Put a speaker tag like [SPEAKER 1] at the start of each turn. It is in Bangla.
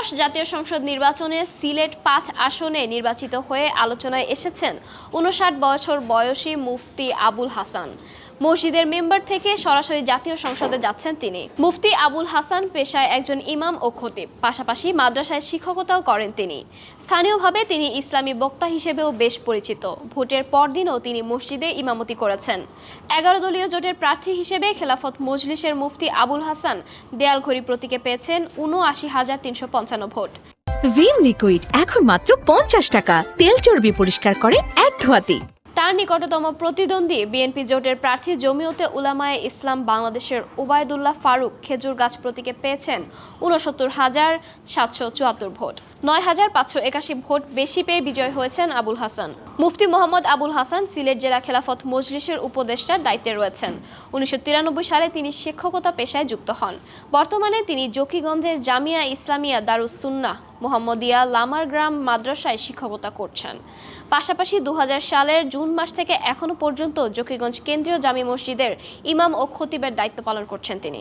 [SPEAKER 1] ত্রয়োদশ জাতীয় সংসদ নির্বাচনে সিলেট ৫ আসনে নির্বাচিত হয়ে আলোচনায় এসেছেন ৫৯ বছর বয়সী মুফতি আবুল হাসান। মসজিদের মেম্বার থেকে সরাসরি জাতীয় সংসদে যাচ্ছেন তিনি। মুফতি আবুল হাসান পেশায় একজন ইমাম ও খতিব, পাশাপাশি মাদ্রাসায় শিক্ষকতাও করেন তিনি। স্থানীয়ভাবে তিনি ইসলামী বক্তা হিসেবেও বেশ পরিচিত। ভোটের পরদিনও তিনি মসজিদে ইমামতি করেছেন। ১১ দলীয় জোটের প্রার্থী হিসেবে খেলাফত মজলিসের মুফতি আবুল হাসান দেয়ালঘড়ি প্রতীকে পেয়েছেন ৭৯,৩৫৫ ভোট।
[SPEAKER 2] ভিম লিকুইড এখন মাত্র ৫০ টাকা, তেল চর্বি পরিষ্কার করে এক ধোয়াতেই।
[SPEAKER 1] তার নিকটতম প্রতিদ্বন্দ্বী বিএনপি জোটের প্রার্থী জমিয়তে উলামায়ে ইসলাম বাংলাদেশের ওবায়দুল্লাহ ফারুক খেজুর গাছ প্রতীকে পেয়েছেন ৬৯,৭৭৪ ভোট। ৯,৫৮১ ভোট বেশি পেয়ে বিজয় হয়েছেন আবুল হাসান। মুফতি মোহাম্মদ আবুল হাসান সিলেট জেলা খেলাফত মজলিসের উপদেষ্টার দায়িত্বে রয়েছেন। ১৯৯৩ সালে তিনি শিক্ষকতা পেশায় যুক্ত হন। বর্তমানে তিনি জকিগঞ্জের জামিয়া ইসলামিয়া দারুস সুন্নাহ মোহাম্মদিয়া লামারগ্রাম মাদ্রাসায় শিক্ষকতা করছেন। পাশাপাশি ২০০০ সালের জুন মাস থেকে এখনো পর্যন্ত জকিগঞ্জ কেন্দ্রীয় জামি মসজিদের ইমাম ও খতিবের দায়িত্ব পালন করছেন তিনি।